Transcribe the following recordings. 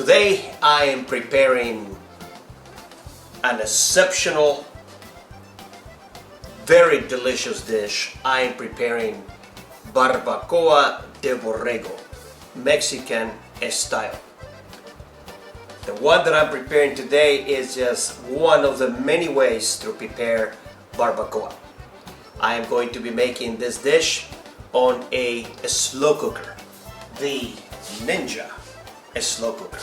Today I am preparing an exceptional, very delicious dish. I am preparing Barbacoa de Borrego, Mexican style. The one that I'm preparing today is just one of the many ways to prepare barbacoa. I am going to be making this dish on a slow cooker, the Ninja slow cooker.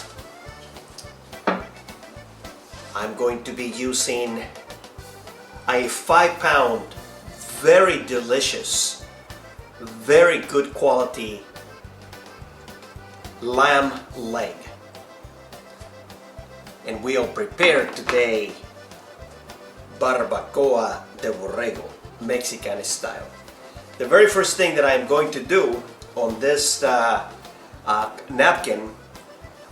I'm going to be using a 5-pound, very delicious, very good quality lamb leg. And we'll prepare today Barbacoa de Borrego, Mexican style. The very first thing that I'm going to do on this napkin,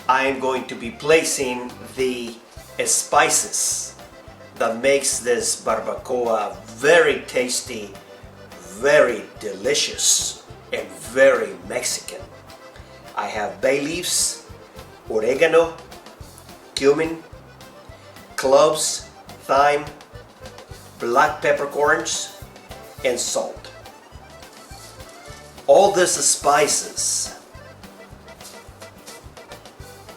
I am going to be placing the spices that makes this barbacoa very tasty, very delicious, and very Mexican. I have bay leaves, oregano, cumin, cloves, thyme, black peppercorns, and salt. All these spices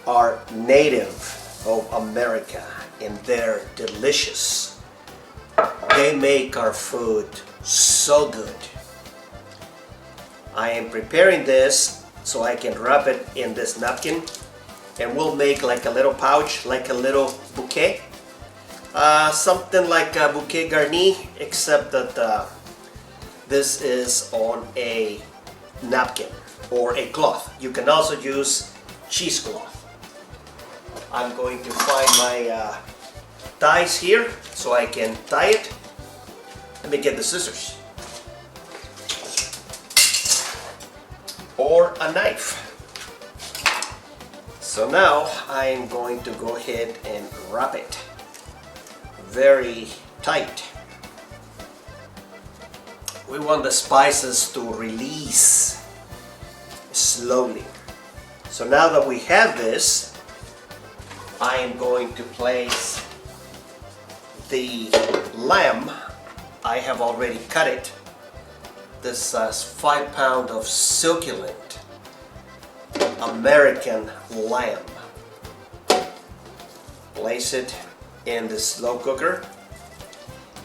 are native of America and they're delicious. They make our food so good. I am preparing this so I can wrap it in this napkin, and we'll make like a little pouch, like a little bouquet. Something like a bouquet garni, except that this is on a napkin or a cloth. You can also use cheesecloth. I'm going to find my ties here so I can tie it. Let me get the scissors or a knife. So now I'm going to go ahead and wrap it very tight. We want the spices to release slowly. So now that we have this, I am going to place the lamb. I have already cut it. This 5-pound of succulent American lamb. Place it in the slow cooker.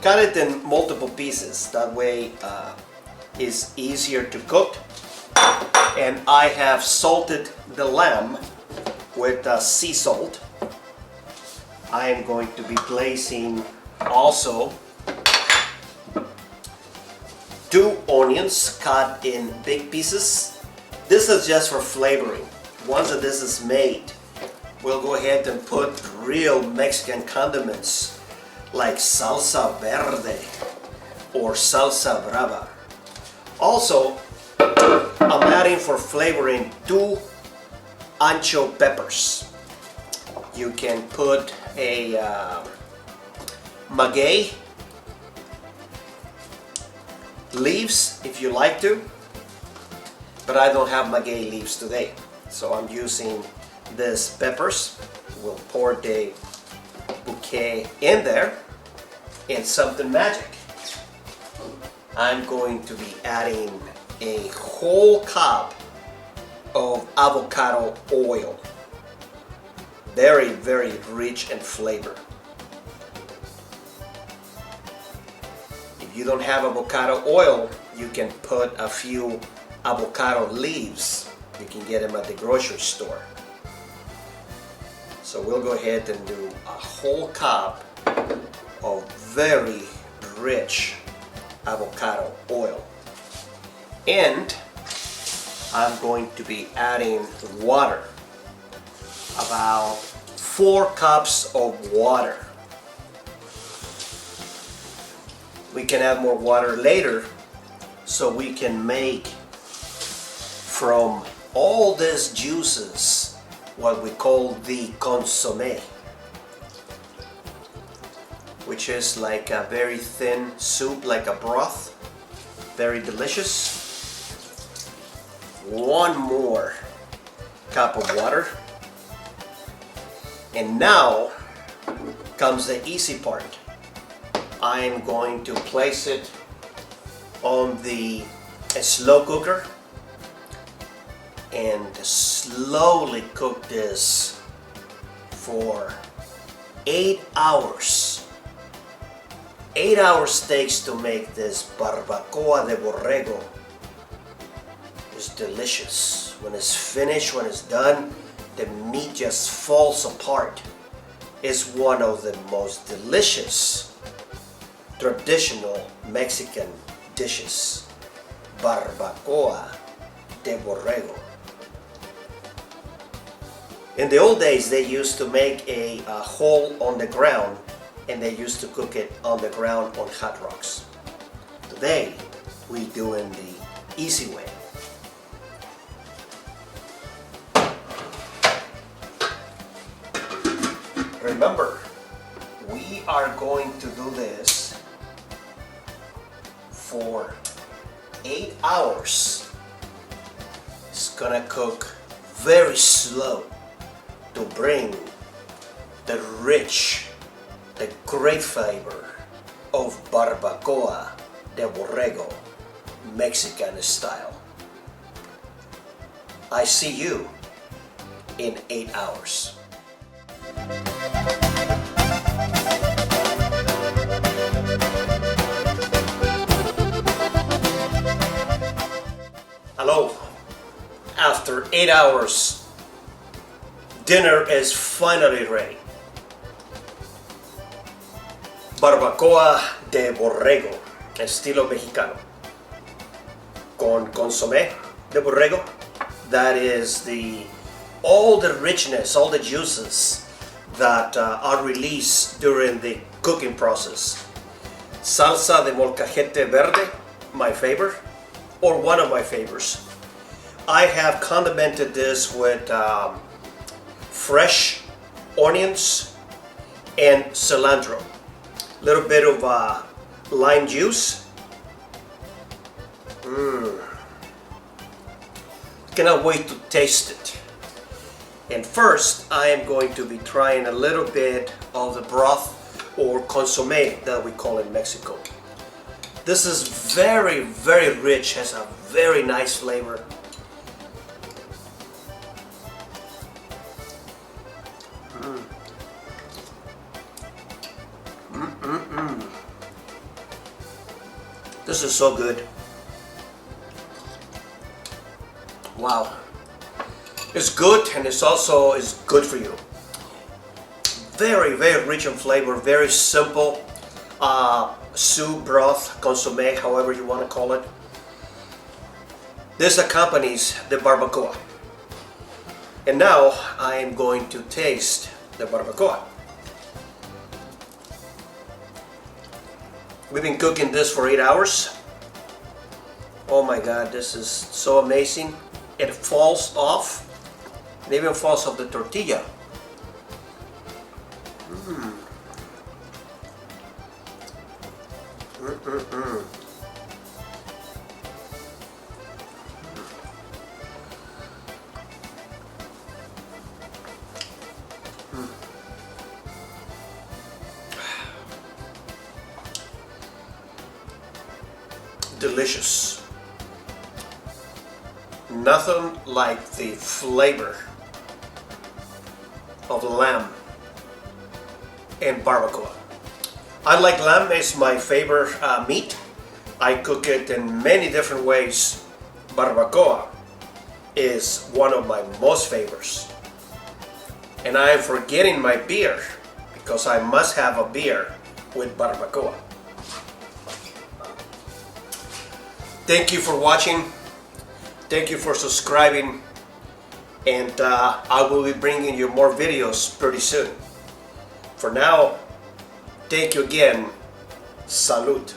Cut it in multiple pieces. That way it's easier to cook. And I have salted the lamb with sea salt. I am going to be placing also 2 onions cut in big pieces. This is just for flavoring. Once that this is made, we'll go ahead and put real Mexican condiments like salsa verde or salsa brava. Also, I'm adding for flavoring 2 ancho peppers. You can put a maguey leaves if you like to, but I don't have maguey leaves today, so I'm using these peppers. We'll pour the bouquet in there, and something magic. I'm going to be adding a whole cup of avocado oil. Very, very rich in flavor. If you don't have avocado oil, you can put a few avocado leaves. You can get them at the grocery store. So we'll go ahead and do a whole cup of very rich avocado oil. And I'm going to be adding water. About 4 cups of water. We can add more water later so we can make from all these juices what we call the consommé, which is like a very thin soup, like a broth, very delicious. 1 more cup of water. And now comes the easy part. I am going to place it on the slow cooker and slowly cook this for 8 hours. 8 hours takes to make this Barbacoa de Borrego. It's delicious. When it's finished, when it's done, the meat just falls apart. It's one of the most delicious traditional Mexican dishes. Barbacoa de Borrego. In the old days, they used to make a hole on the ground and they used to cook it on the ground on hot rocks. Today, we do it the easy way. Remember, we are going to do this for 8 hours. It's gonna cook very slow to bring the rich, the great flavor of Barbacoa de Borrego, Mexican style. I see you in 8 hours. Hello. After 8 hours, dinner is finally ready. Barbacoa de Borrego, estilo mexicano, con consomé de borrego. That is all the richness, all the juices that are released during the cooking process. Salsa de molcajete verde, my favorite, or one of my favorites. I have condimented this with fresh onions and cilantro. A little bit of lime juice. Cannot wait to taste it. And first, I am going to be trying a little bit of the broth or consommé that we call in Mexico. This is very, very rich, has a very nice flavor. This is so good. Wow. It's good, and it's also is good for you. Very, very rich in flavor, very simple. Soup, broth, consommé, however you want to call it. This accompanies the barbacoa. And now I am going to taste the barbacoa. We've been cooking this for 8 hours. Oh my God, this is so amazing. It falls off. It even falls off the tortilla. Delicious. Nothing like the flavor of lamb and barbacoa. I like lamb, it's my favorite meat. I cook it in many different ways. Barbacoa is one of my most favorites. And I am forgetting my beer because I must have a beer with barbacoa. Thank you for watching. Thank you for subscribing. And I will be bringing you more videos pretty soon. For now, thank you again. Salud.